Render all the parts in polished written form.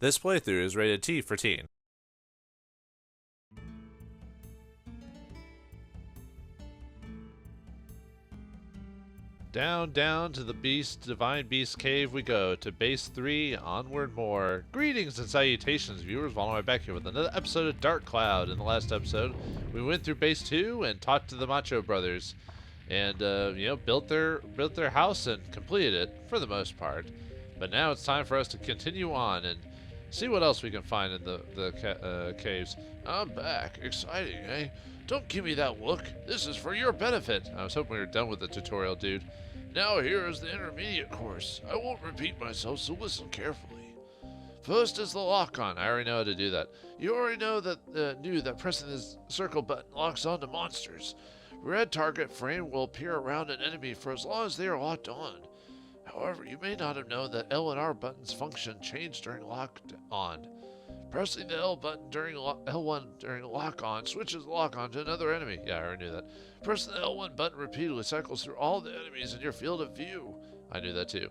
This playthrough is rated T for teen. Down, down to the divine beast cave we go, to base 3, onward more. Greetings and salutations, viewers. Vauldemare back here with another episode of Dark Cloud. In the last episode, we went through base 2 and talked to the Macho Brothers, and built their house and completed it for the most part. But now it's time for us to continue on and see what else we can find in the caves. I'm back. Exciting, eh? Don't give me that look. This is for your benefit. I was hoping we were done with the tutorial, dude. Now here is the intermediate course. I won't repeat myself, so listen carefully. First is the lock-on. I already know how to do that. You already know that knew that pressing this circle button locks onto monsters. Red target frame will appear around an enemy for as long as they are locked on. However, you may not have known that L and R buttons function change during lock-on. Pressing the L button during L1 during lock-on switches the lock-on to another enemy. Yeah, I already knew that. Pressing the L1 button repeatedly cycles through all the enemies in your field of view. I knew that too.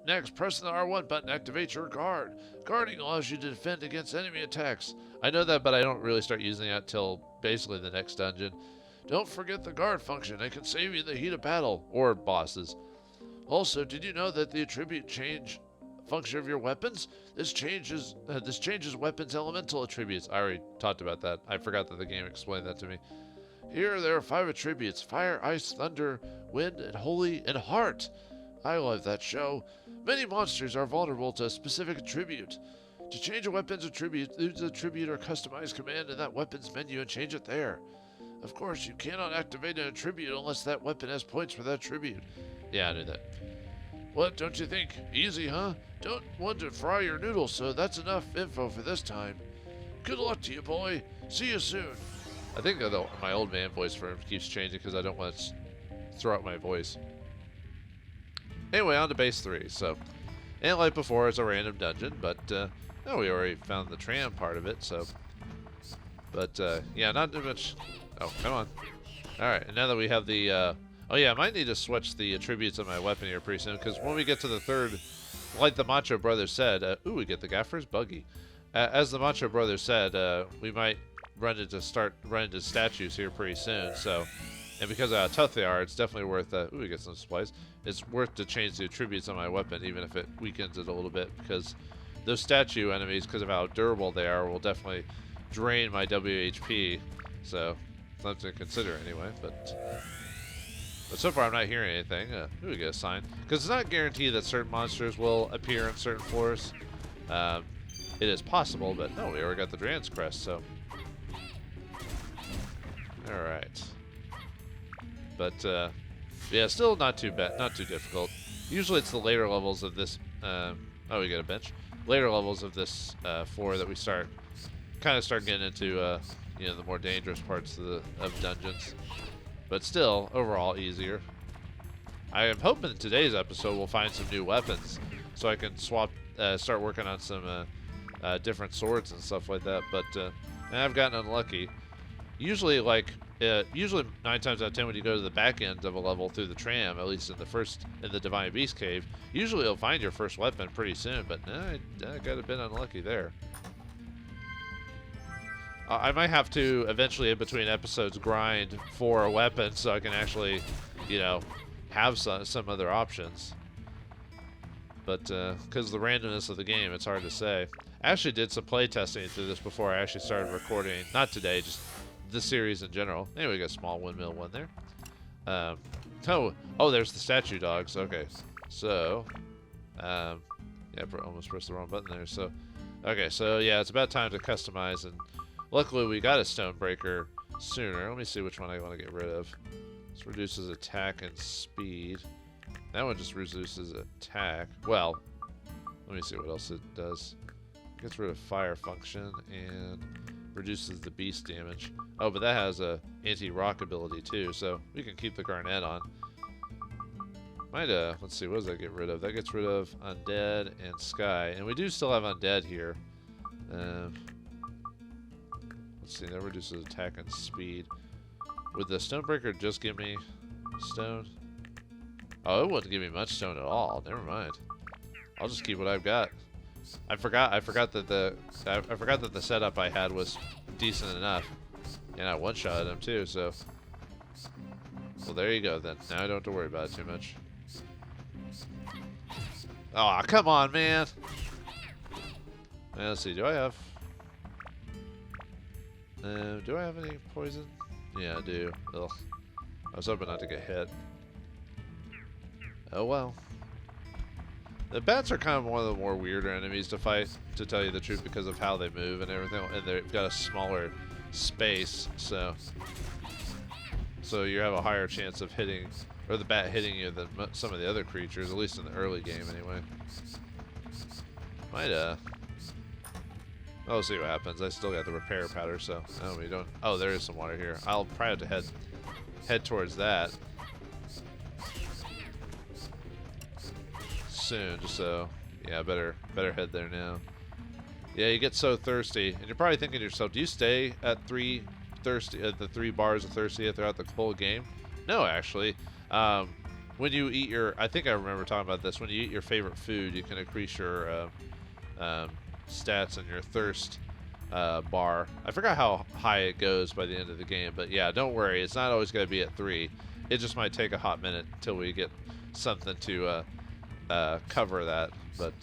Next, pressing the R1 button activates your guard. Guarding allows you to defend against enemy attacks. I know that, but I don't really start using that till basically the next dungeon. Don't forget the guard function. It can save you in the heat of battle, or bosses. Also, did you know that the attribute change function of your weapons? This changes weapons' elemental attributes. I already talked about that. I forgot that the game explained that to me. Here there are 5 attributes: fire, ice, thunder, wind, and holy, and heart. I love that show. Many monsters are vulnerable to a specific attribute. To change a weapon's attribute, use the attribute or customize command in that weapon's menu and change it there. Of course, you cannot activate an attribute unless that weapon has points for that attribute. Yeah, I knew that. What, don't you think? Easy, huh? Don't want to fry your noodles, so that's enough info for this time. Good luck to you, boy. See you soon. I think my old man voice for him keeps changing because I don't want to throw out my voice. Anyway, on to base 3. So, and like before, it's a random dungeon, but we already found the tram part of it. So, but yeah, not too much. Oh, come on. All right, and now that we have the oh yeah, I might need to switch the attributes of my weapon here pretty soon, because when we get to the third, like the Macho Brothers said, ooh, we get the Gaffer's Buggy. As the Macho Brothers said, we might run into statues here pretty soon. So, and because of how tough they are, it's definitely worth. Ooh, we get some supplies. It's worth to change the attributes on my weapon, even if it weakens it a little bit, because those statue enemies, because of how durable they are, will definitely drain my WHP. So, something to consider anyway. But so far, I'm not hearing anything. Ooh, we get a sign. Because it's not guaranteed that certain monsters will appear in certain floors. It is possible, but no, we already got the Dran's Crest, so. Alright. But, yeah, still not too bad, not too difficult. Usually it's the later levels of this, oh, we got a bench. Later levels of this floor that we start getting into, the more dangerous parts of dungeons. But still, overall, easier. I am hoping today's episode we'll find some new weapons, so I can start working on some different swords and stuff like that. But I've gotten unlucky. Usually, 9 times out of 10, when you go to the back end of a level through the tram, at least in the Divine Beast Cave, usually you'll find your first weapon pretty soon. But I got a bit unlucky there. I might have to eventually, in between episodes, grind for a weapon so I can actually, have some other options. But because the randomness of the game, it's hard to say. I actually did some playtesting through this before I actually started recording. Not today, just this series in general. Anyway, we got a small windmill one there. Oh, there's the statue dogs. Okay, so, yeah, almost pressed the wrong button there. So, okay, so yeah, it's about time to customize, and luckily we got a Stonebreaker sooner. Let me see which one I want to get rid of. This reduces attack and speed. That one just reduces attack. Well, let me see what else it does. Gets rid of fire function and reduces the beast damage. Oh, but that has a anti-rock ability too, so we can keep the Garnet on. Might let's see, what does that get rid of? That gets rid of undead and sky, and we do still have undead here. Let's see, that reduces attack and speed. Would the Stonebreaker just give me stone? Oh, it wouldn't give me much stone at all. Never mind. I'll just keep what I've got. I forgot that the setup I had was decent enough, and I one-shotted him too. So, well, there you go then. Now I don't have to worry about it too much. Oh, come on, man. Let's see. Do I have any poison? Yeah, I do. Ugh. I was hoping not to get hit. Oh well. The bats are kind of one of the more weirder enemies to fight, to tell you the truth, because of how they move and everything, and they've got a smaller space, so you have a higher chance of hitting, or the bat hitting you than some of the other creatures, at least in the early game anyway. We'll see what happens. I still got the repair powder, so no, we don't. Oh, there is some water here. I'll probably have to head towards that soon, just so, yeah, better head there now. Yeah, you get so thirsty, and you're probably thinking to yourself, do you stay at the 3 bars of thirsty throughout the whole game? No, actually. When you eat I think I remember talking about this, when you eat your favorite food, you can increase your stats and your thirst bar. I forgot how high it goes by the end of the game, but yeah, don't worry, it's not always going to be at 3. It just might take a hot minute until we get something to cover that, but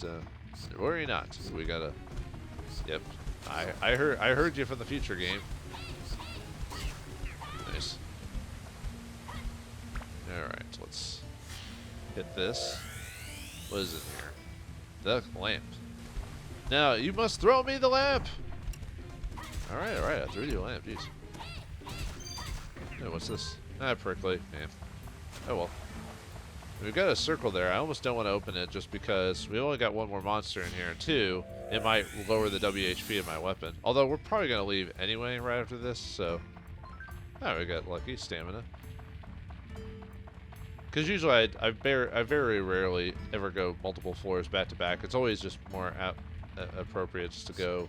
worry not. We gotta. Yep, I heard you from the future, game. Nice. All right, let's hit this. What is in here? The lamp. Now you must throw me the lamp. All right, I threw you a lamp. Jeez. Hey, what's this? Ah, prickly. Man. Oh well. We've got a circle there. I almost don't want to open it just because we only got one more monster in here. And 2, it might lower the WHP of my weapon. Although we're probably going to leave anyway right after this, so... Oh, we got lucky. Stamina. Because usually I very rarely ever go multiple floors back to back. It's always just more appropriate just to go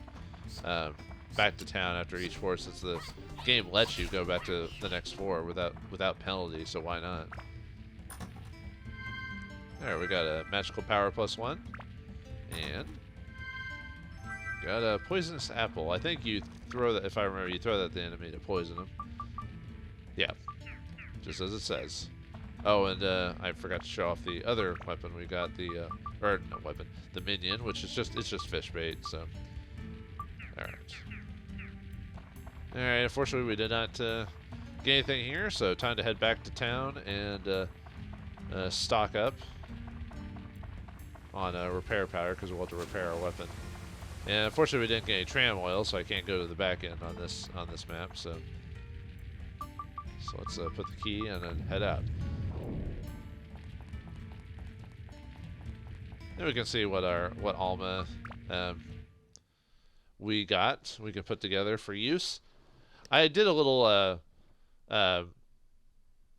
back to town after each floor, since the game lets you go back to the next floor without penalty, so why not? There, we got a magical power +1, and got a poisonous apple. I think you throw that, if I remember, you throw that at the enemy to poison them. Yeah, just as it says. Oh, and I forgot to show off the other weapon. We got the the minion, which is just fish bait. So, all right. Unfortunately, we did not get anything here, so time to head back to town and stock up on repair powder, because we'll have to repair our weapon. And unfortunately, we didn't get any tram oil, so I can't go to the back end on this map. So let's put the key and then head out. Then we can see what Alma we can put together for use. I did a little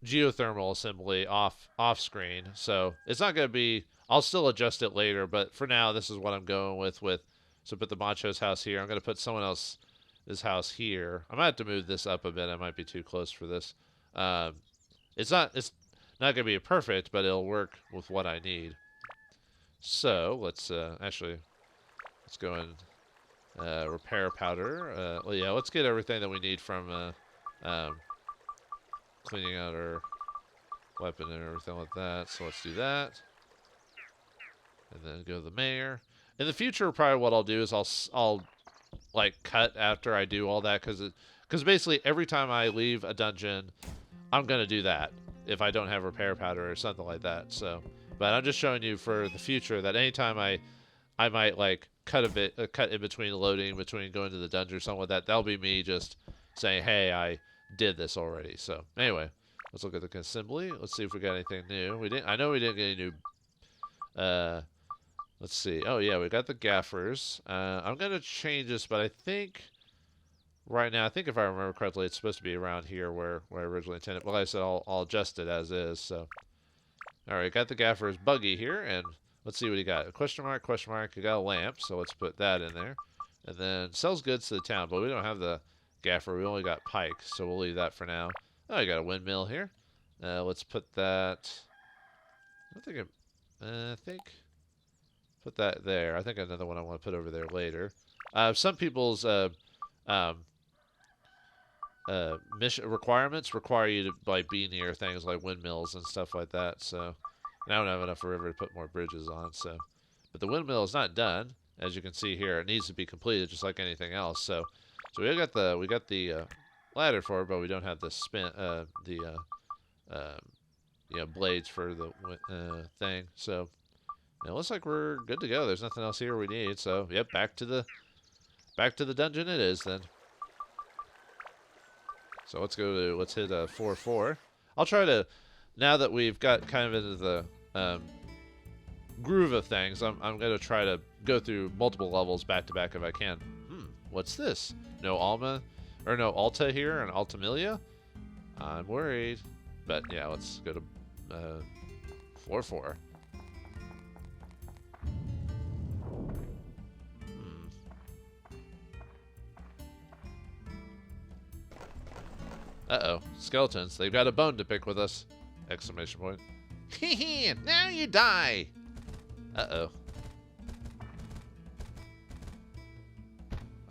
geothermal assembly off screen, so it's not going to be. I'll still adjust it later, but for now, this is what I'm going with. So put the Macho's house here. I'm going to put someone else's house here. I might have to move this up a bit. I might be too close for this. It's not going to be perfect, but it'll work with what I need. So let's go and repair powder. Well, yeah, let's get everything that we need from cleaning out our weapon and everything like that. So let's do that. And then go to the mayor. In the future, probably what I'll do is I'll like cut after I do all that, because basically every time I leave a dungeon, I'm gonna do that if I don't have repair powder or something like that. So, but I'm just showing you for the future that anytime I might like cut in between loading, between going to the dungeon or something like that. That'll be me just saying, hey, I did this already. So anyway, let's look at the assembly. Let's see if we got anything new. I know we didn't get any new. Let's see. Oh yeah, we got the gaffers. I'm gonna change this, but I think right now, if I remember correctly, it's supposed to be around here where I originally intended. But like I said, I'll adjust it as is. So, all right, got the gaffers buggy here, and let's see what he got. Question mark, question mark. You got a lamp, so let's put that in there. And then sells goods to the town, but we don't have the gaffer. We only got pike, so we'll leave that for now. Oh, you got a windmill here. Let's put that. I think. Put that there. I think another one I want to put over there later. Some people's mission requirements require you to like be near things like windmills and stuff like that. So and I don't have enough river to put more bridges on. So, but the windmill is not done, as you can see here. It needs to be completed just like anything else. So we got the ladder for it, but we don't have the blades for the thing. So it looks like we're good to go. There's nothing else here we need. So yep, back to the dungeon it is then. So let's hit 4-4. I'll try to, now that we've got kind of into the groove of things, I'm going to try to go through multiple levels back to back if I can. What's this? No Alta here and Atlamillia? I'm worried. But yeah, let's go to 4-4. Uh-oh. Skeletons. They've got a bone to pick with us. Exclamation point. Hee now you die! Uh-oh.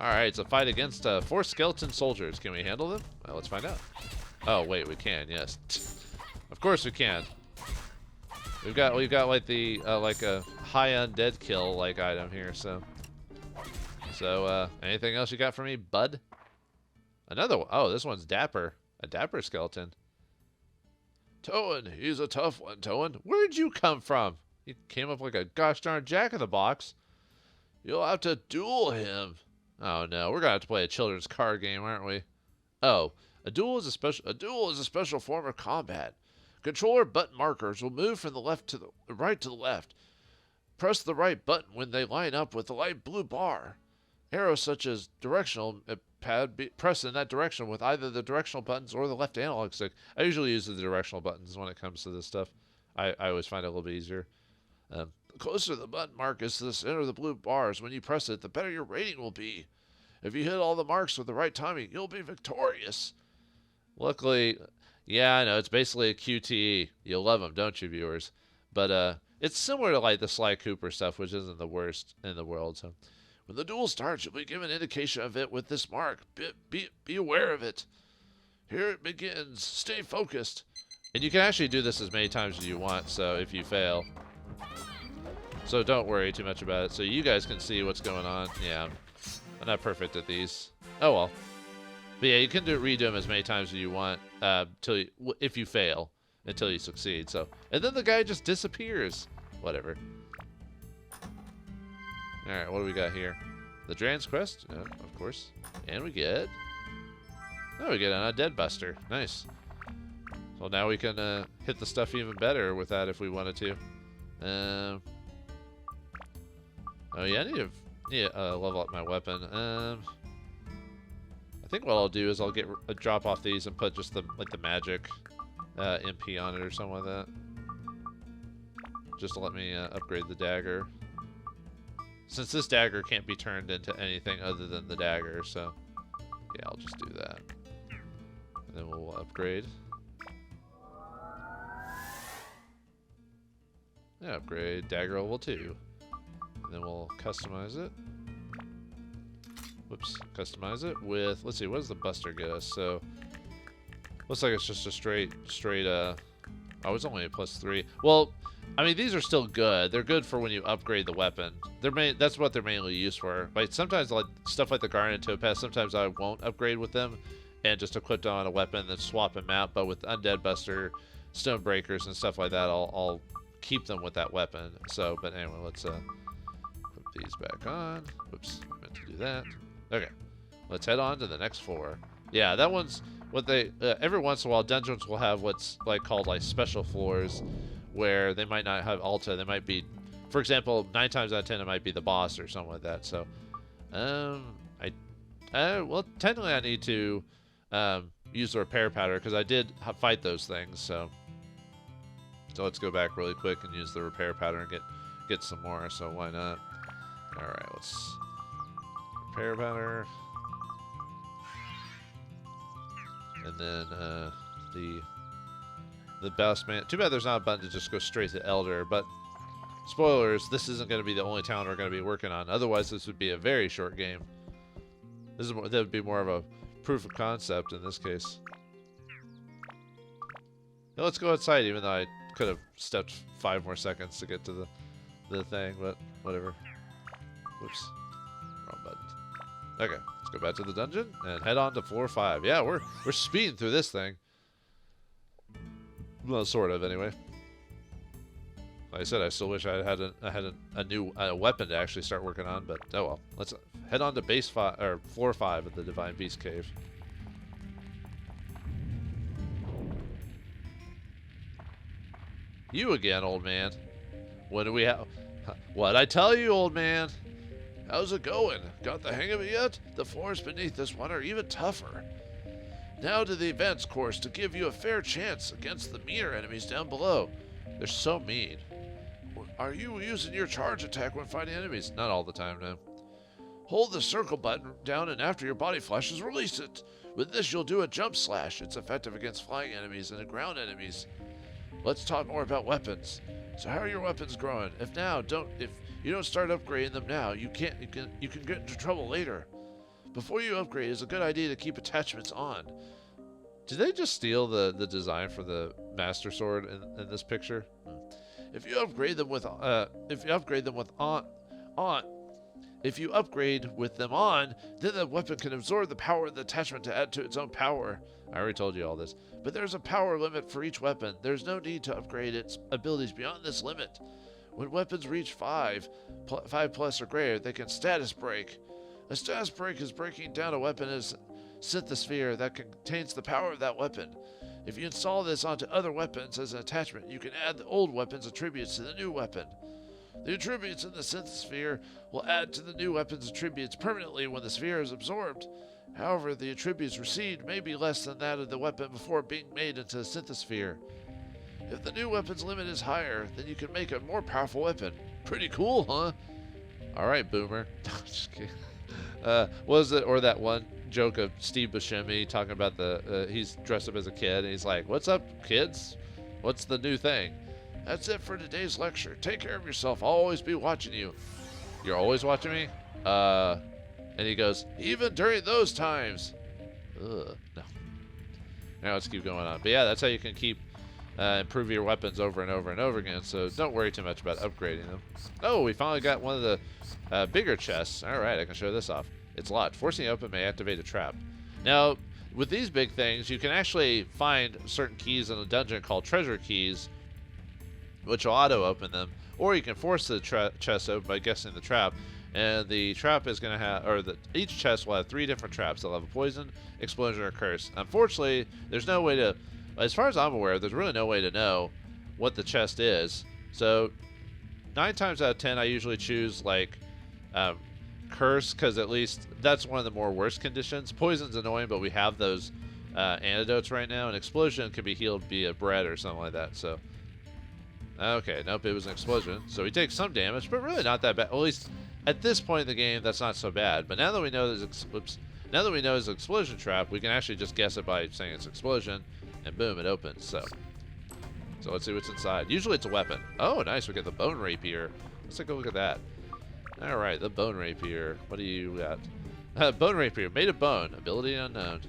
Alright, it's a fight against 4 skeleton soldiers. Can we handle them? Well, let's find out. Oh, wait, we can, yes. Of course we can. We've got like the like a high undead kill like item here, so anything else you got for me, bud? Another one. Oh, this one's dapper. A dapper skeleton. Toan, he's a tough one, Toan. Where'd you come from? He came up like a gosh darn jack-in-the-box. You'll have to duel him. Oh no, we're gonna have to play a children's card game, aren't we? Oh, a duel is a special form of combat. Controller button markers will move from the left to the right to the left. Press the right button when they line up with the light blue bar. Arrows such as directional pad pressed in that direction with either the directional buttons or the left analog stick. I usually use the directional buttons when it comes to this stuff. I always find it a little bit easier. The closer the button mark is to the center of the blue bars, when you press it, the better your rating will be. If you hit all the marks with the right timing, you'll be victorious. Luckily, yeah, I know, it's basically a QTE. You'll love them, don't you, viewers? But it's similar to like the Sly Cooper stuff, which isn't the worst in the world. So when the duel starts, you'll be given indication of it with this mark. Be aware of it. Here it begins. Stay focused. And you can actually do this as many times as you want, so if you fail. So don't worry too much about it. So you guys can see what's going on. Yeah, I'm not perfect at these. Oh well. But yeah, you can redo them as many times as you want if you fail until you succeed. So, and then the guy just disappears. Whatever. All right, what do we got here? The Dran's Quest, yeah, of course. And we get an Undead Buster. Nice. So now we can hit the stuff even better with that if we wanted to. Oh yeah, I need to level up my weapon. I think what I'll do is I'll get a drop off these and put just the magic MP on it or something like that, just to let me upgrade the dagger. Since this dagger can't be turned into anything other than the dagger, so yeah, I'll just do that. And then we'll upgrade. Yeah, upgrade dagger level 2. And then we'll customize it. Whoops, customize it with, let's see, what does the Buster get us? So, looks like it's just a straight, oh, it's only a +3. Well, I mean, these are still good. They're good for when you upgrade the weapon. That's what they're mainly used for. Like, sometimes, like, stuff like the Garnet Topaz, sometimes I won't upgrade with them and just equip on a weapon and then swap them out. But with Undead Buster, Stone Breakers, and stuff like that, I'll keep them with that weapon. So, but anyway, let's put these back on. Whoops, I meant to do that. Okay, let's head on to the next floor. Yeah, that one's what they every once in a while dungeons will have what's called special floors, where they might not have Alta. They might be, for example, 9 times out of 10 it might be the boss or something like that. So, well, technically I need to use the repair powder because I did fight those things. So let's go back really quick and use the repair powder and get some more. So why not? All right, let's. Repair powder, and then the boss man. Too bad there's not a button to just go straight to Elder, but spoilers, this isn't going to be the only town we're going to be working on. Otherwise, this would be a very short game. That would be more of a proof of concept in this case. Now let's go outside, even though I could have stepped 5 more seconds to get to the thing, but whatever. Whoops. Wrong button. Okay, let's go back to the dungeon and head on to floor 5. Yeah, we're speeding through this thing. Well, sort of, anyway. Like I said, I still wish I had a new weapon to actually start working on, but oh well. Let's head on to base 5 or floor 5 of the Divine Beast Cave. You again, old man. What do we have? What'd I tell you, old man? How's it going? Got the hang of it yet? The floors beneath this one are even tougher. Now to the events course to give you a fair chance against the meaner enemies down below. They're so mean. Are you using your charge attack when fighting enemies? Not all the time, no. Hold the circle button down and after your body flashes, release it. With this, you'll do a jump slash. It's effective against flying enemies and ground enemies. Let's talk more about weapons. So how are your weapons growing? If you don't start upgrading them now, you can get into trouble later. Before you upgrade, it's a good idea to keep attachments on. Did they just steal the design for the Master Sword in this picture? If you upgrade them with on, then the weapon can absorb the power of the attachment to add to its own power. I already told you all this. But there's a power limit for each weapon. There's no need to upgrade its abilities beyond this limit. When weapons reach 5 plus or greater, they can status break. A status break is breaking down a weapon's synthesphere that contains the power of that weapon. If you install this onto other weapons as an attachment, you can add the old weapon's attributes to the new weapon. The attributes in the synthesphere will add to the new weapon's attributes permanently when the sphere is absorbed. However, the attributes received may be less than that of the weapon before being made into a synthesphere. If the new weapon's limit is higher, then you can make a more powerful weapon. Pretty cool, huh? Alright, Boomer. Just kidding. Was it, or that one joke of Steve Buscemi talking about he's dressed up as a kid and he's like, "What's up, kids? What's the new thing?" That's it for today's lecture. Take care of yourself. I'll always be watching you. You're always watching me? And he goes, even during those times. Ugh, no. Now let's keep going on. But yeah, that's how you can keep improve your weapons over and over and over again. So don't worry too much about upgrading them. Oh, we finally got one of the bigger chests. All right, I can show this off. It's locked. Forcing it open may activate a trap. Now, with these big things, you can actually find certain keys in a dungeon called treasure keys, which will auto-open them, or you can force the chest open by guessing the trap. And the trap is going to have, each chest will have 3 different traps. They'll have a poison, explosion, or curse. Unfortunately, there's no way to, as far as I'm aware, there's really no way to know what the chest is. So 9 times out of 10, I usually choose like curse, because at least that's one of the more worst conditions. Poison's annoying, but we have those antidotes right now. And explosion can be healed via bread or something like that. So okay, nope, it was an explosion. So we take some damage, but really not that bad. At least at this point in the game, that's not so bad. But now that we know there's an explosion trap, we can actually just guess it by saying it's explosion, and boom, it opens. So let's see what's inside. Usually it's a weapon. Oh, nice, we get the bone rapier. Let's take a look at that. All right, the bone rapier. What do you got? Bone rapier, made of bone, ability unknown.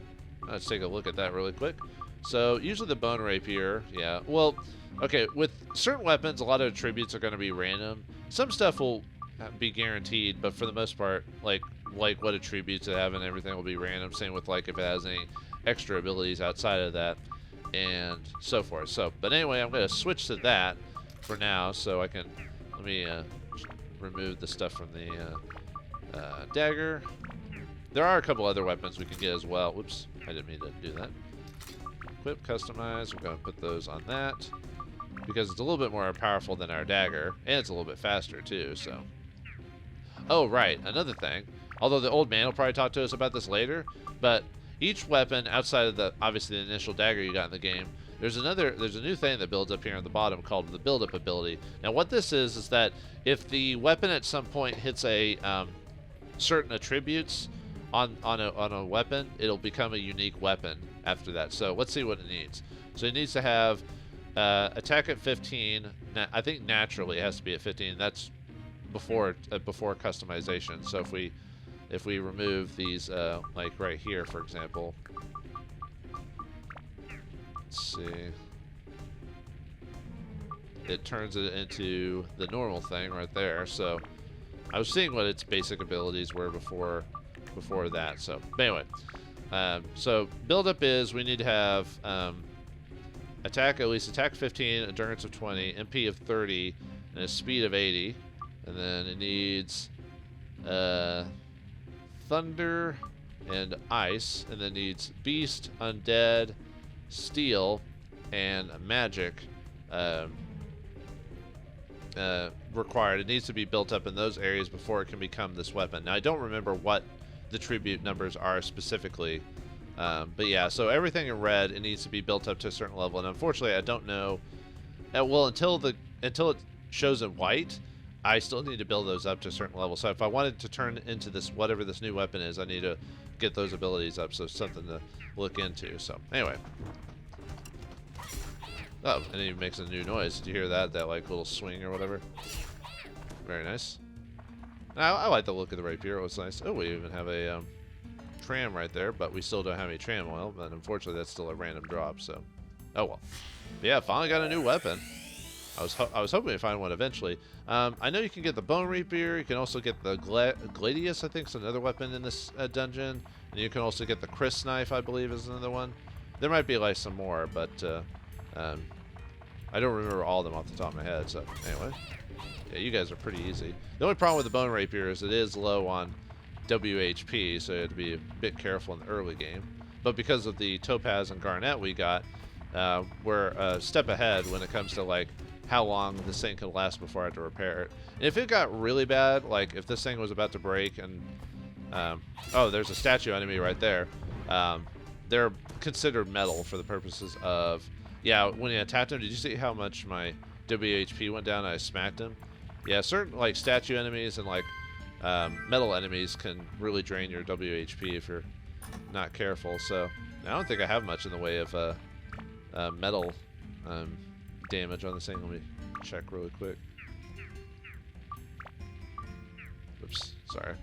Let's take a look at that really quick. So usually the bone rapier, yeah. Well, okay, with certain weapons, a lot of attributes are going to be random. Some stuff will be guaranteed, but for the most part, like what attributes it have and everything will be random. Same with like if it has any extra abilities outside of that, and so forth. So, but anyway, I'm going to switch to that for now, so I can let me remove the stuff from the dagger. There are a couple other weapons we can get as well. Whoops, I didn't mean to do that. Equip, customize. We're going to put those on that because it's a little bit more powerful than our dagger, and it's a little bit faster too. So, oh right, another thing. Although the old man will probably talk to us about this later, but each weapon outside of the obviously the initial dagger you got in the game, there's a new thing that builds up here on the bottom called the build-up ability. Now what this is that if the weapon at some point hits a certain attributes on a weapon, it'll become a unique weapon after that. So let's see what it needs. So it needs to have Attack at 15. I think naturally it has to be at 15. That's before customization. So if we remove these, like right here, for example. Let's see. It turns it into the normal thing right there. So I was seeing what its basic abilities were before that. So but anyway, so build up is we need to have attack 15, endurance of 20, MP of 30, and a speed of 80, and then it needs thunder and ice, and then needs beast, undead, steel, and magic. Required. It needs to be built up in those areas before it can become this weapon. Now I don't remember what the tribute numbers are specifically, but yeah. So everything in red, it needs to be built up to a certain level, and unfortunately, I don't know. Well, until it shows in white, I still need to build those up to a certain level. So if I wanted to turn into this whatever this new weapon is, I need to get those abilities up. So something to look into. So anyway. Oh, and he makes a new noise. Did you hear that? That like little swing or whatever. Very nice. I like the look of the Rapier. It was nice. Oh, we even have a tram right there, but we still don't have any tram oil. But unfortunately, that's still a random drop. So, oh well. But yeah, finally got a new weapon. I was hoping to find one eventually. I know you can get the Bone Rapier. You can also get the Gladius. I think is another weapon in this dungeon. And you can also get the Chris knife. I believe is another one. There might be like some more, but. I don't remember all of them off the top of my head, so anyway. Yeah, you guys are pretty easy. The only problem with the Bone Rapier is it is low on WHP, so you have to be a bit careful in the early game. But because of the Topaz and Garnet we got, we're a step ahead when it comes to like how long this thing can last before I have to repair it. And if it got really bad, like if this thing was about to break and... oh, there's a statue enemy right there. They're considered metal for the purposes of... Yeah, when you attacked him, did you see how much my WHP went down and I smacked him? Yeah, certain like statue enemies and like metal enemies can really drain your WHP if you're not careful. So I don't think I have much in the way of metal damage on this thing. Let me check really quick. Oops, sorry.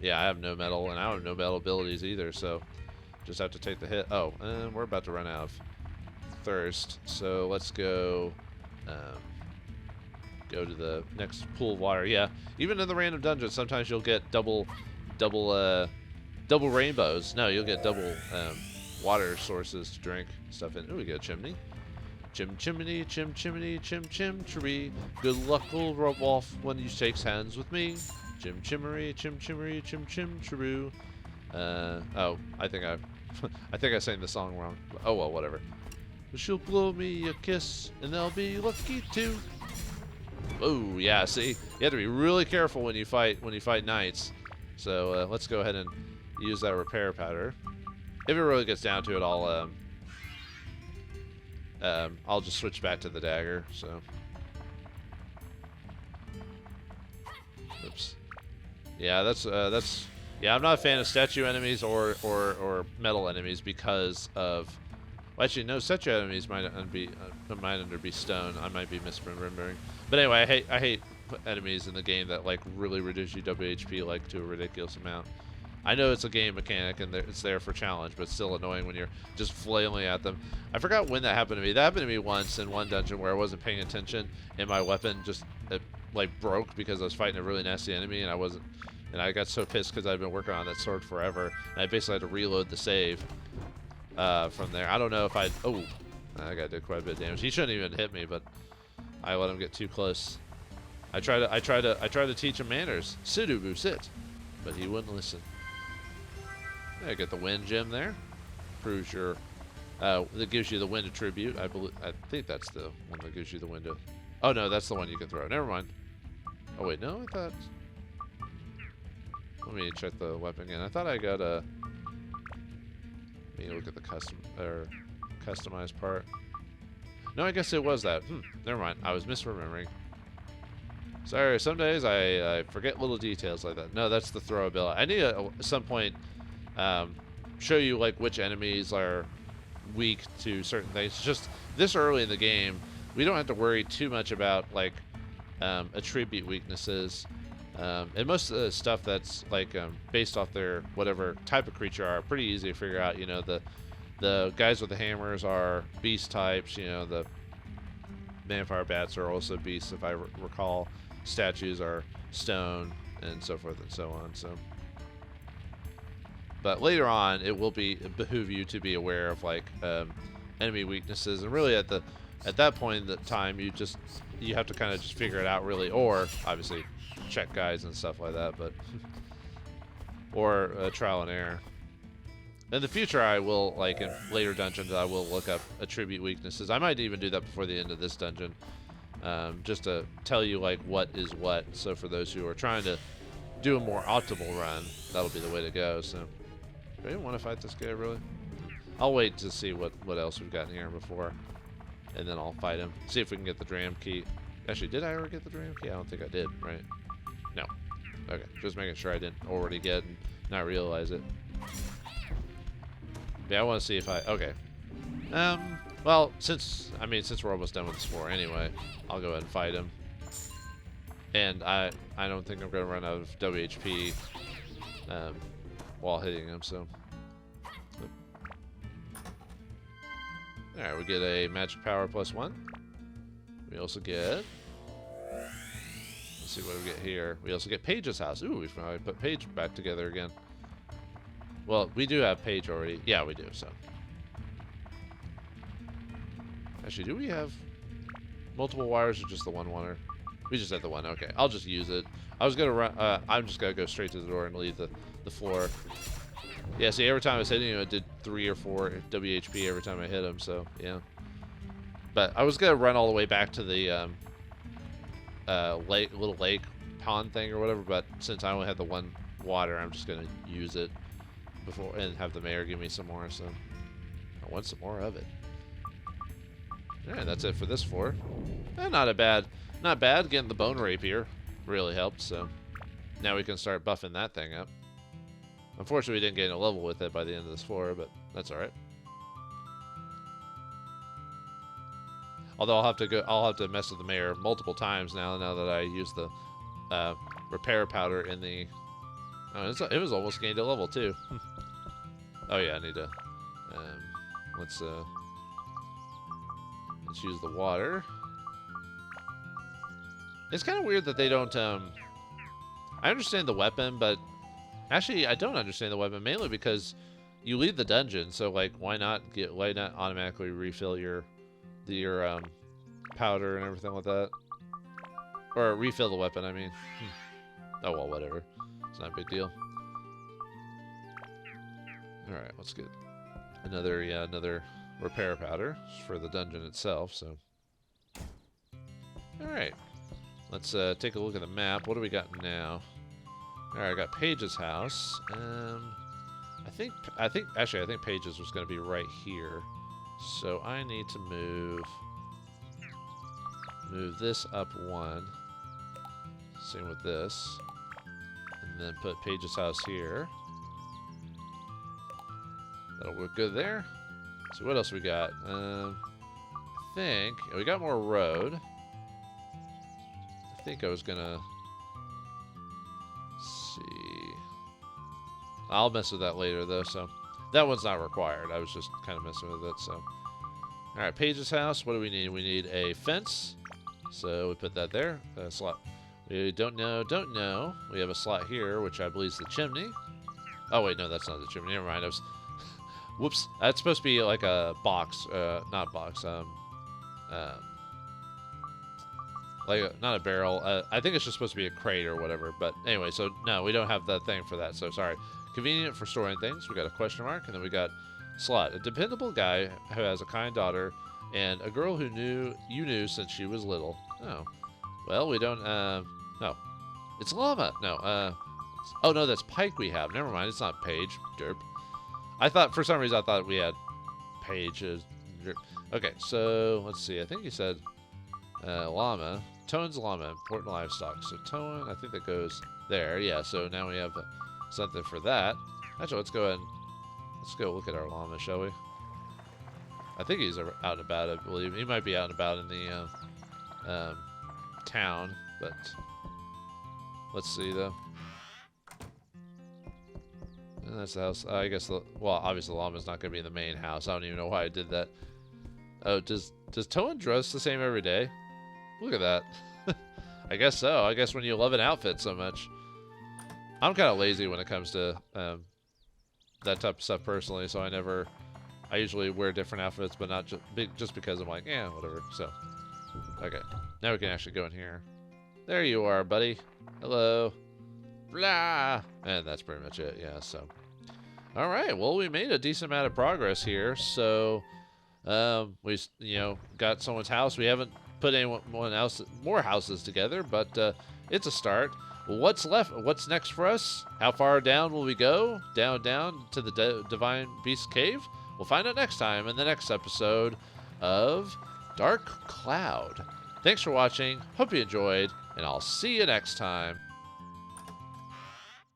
Yeah, I have no metal, and I have no metal abilities either, so just have to take the hit. Oh, and we're about to run out of thirst, so let's go go to the next pool of water. Yeah, even in the random dungeons, sometimes you'll get double rainbows. No, you'll get double water sources to drink stuff in. Oh, we got a chimney. Chimney, chim tree. Good luck will rub off when you shakes hands with me. Chimmery, chim true. Oh, I think I sang the song wrong. Oh well, whatever. She'll blow me a kiss, and I'll be lucky too. Oh yeah, see, you have to be really careful when you fight knights. So let's go ahead and use that repair powder. If it really gets down to it, I'll just switch back to the dagger. So, oops. Yeah, that's yeah. I'm not a fan of statue enemies or metal enemies because of. Well, actually, no, statue enemies might be stone. I might be misremembering. But anyway, I hate enemies in the game that like really reduce your WHP like to a ridiculous amount. I know it's a game mechanic and it's there for challenge, but it's still annoying when you're just flailing at them. I forgot when that happened to me. That happened to me once in one dungeon where I wasn't paying attention and my weapon just like broke because I was fighting a really nasty enemy and I wasn't. And I got so pissed because I'd been working on that sword forever, and I basically had to reload the save from there. I don't know if oh, that guy did quite a bit of damage. He shouldn't even hit me, but I let him get too close. I try to teach him manners. Sit, sit, but he wouldn't listen. I get the wind gem there. Proves your that gives you the wind attribute. I think that's the one that gives you the wind. Oh no, that's the one you can throw. Never mind. Oh wait, no, I thought. Let me check the weapon again. I thought I got a. Let me look at the customized part. No, I guess it was that. Never mind. I was misremembering. Sorry, some days I forget little details like that. No, that's the throw ability. I need to at some point show you like which enemies are weak to certain things. It's just this early in the game, we don't have to worry too much about like attribute weaknesses. And most of the stuff that's like based off their whatever type of creature are pretty easy to figure out. You know, the guys with the hammers are beast types. You know, the vampire bats are also beasts, if I recall. Statues are stone, and so forth and so on. So, but later on, it will behoove you to be aware of like enemy weaknesses, and really at that point in the time, you have to kind of just figure it out really, or obviously check guides and stuff like that, but or trial and error. In the future, I will, like in later dungeons, I will look up attribute weaknesses. I might even do that before the end of this dungeon, just to tell you like what is what. So for those who are trying to do a more optimal run, that'll be the way to go. So, do I even want to fight this guy really? I'll wait to see what else we've got in here before, and then I'll fight him. See if we can get the dram key. Actually, did I ever get the dram key? I don't think I did. Right? No. Okay, just making sure I didn't already get and not realize it. Yeah, I want to see if I... Okay. Well, since we're almost done with this floor anyway, I'll go ahead and fight him. And I don't think I'm going to run out of WHP while hitting him, so... Alright, we get a magic power +1. We also get... Let's see what we get here. We also get Paige's house. Ooh, we finally put Paige back together again. Well, we do have Paige already. Yeah, we do, so. Actually, do we have multiple wires or just the one wire? We just have the one. Okay, I'll just use it. I was going to run... I'm just going to go straight to the door and leave the floor. Yeah, see, every time I was hitting him, it did 3 or 4 WHP every time I hit him, so, yeah. But I was going to run all the way back to the little lake pond thing or whatever, but since I only have the one water, I'm just going to use it before and have the mayor give me some more, so I want some more of it. Alright, that's it for this floor. Not bad. Getting the bone rapier really helped, so now we can start buffing that thing up. Unfortunately, we didn't gain a level with it by the end of this floor, but that's alright. Although I'll have to mess with the mayor multiple times now that I use the repair powder in the... Oh, it was almost gained a level too. Oh yeah, I need to... let's use the water. It's kind of weird that they don't... I understand the weapon, but... Actually, I don't understand the weapon, mainly because you leave the dungeon, so like, why not automatically refill your powder and everything like that? Or refill the weapon, I mean. Oh well, whatever. It's not a big deal. Alright, let's get another repair powder for the dungeon itself, so. Alright. Let's take a look at the map. What do we got now? Alright, I got Paige's house. I think Paige's was gonna be right here. So I need to move this up 1. Same with this. And then put Paige's house here. That'll look good there. So what else we got? I think we got more road. I think I was gonna see. I'll mess with that later though, so that one's not required. I was just kind of messing with it, so. Alright, Paige's house. What do we need? We need a fence. So we put that there. A slot. We don't know. We have a slot here, which I believe is the chimney. Oh wait, no, that's not the chimney. Never mind. I was whoops. That's supposed to be like a box. Not box. Like not a barrel. I think it's just supposed to be a crate or whatever. But anyway, so no, we don't have that thing for that. So sorry. Convenient for storing things. We got a question mark, and then we got slot. A dependable guy who has a kind daughter, and a girl who you knew since she was little. Oh, well, we don't. No, it's llama. No. Oh no, that's Pike we have. Never mind. It's not Paige. Derp. I thought for some reason I thought we had Paige. Okay, so let's see. I think you said llama. Toan's llama, important livestock. So Toan, I think that goes there. Yeah. So now we have something for that. Actually, let's go look at our llama, shall we? I think he's out and about, I believe. He might be out and about in the town, but let's see, though. And that's the house. I guess, well, obviously the llama's not going to be in the main house. I don't even know why I did that. Oh, does Toan dress the same every day? Look at that. I guess so. I guess when you love an outfit so much. I'm kind of lazy when it comes to that type of stuff personally, so I usually wear different outfits, but not just because I'm like, yeah, whatever. So, okay. Now we can actually go in here. There you are, buddy. Hello. Blah. And that's pretty much it, yeah, so. All right, well, we made a decent amount of progress here, so we, got someone's house. We haven't put anyone else, more houses together, but it's a start. What's left? What's next for us? How far down will we go? Down to the Divine Beast Cave? We'll find out next time in the next episode of Dark Cloud. Thanks for watching. Hope you enjoyed, and I'll see you next time.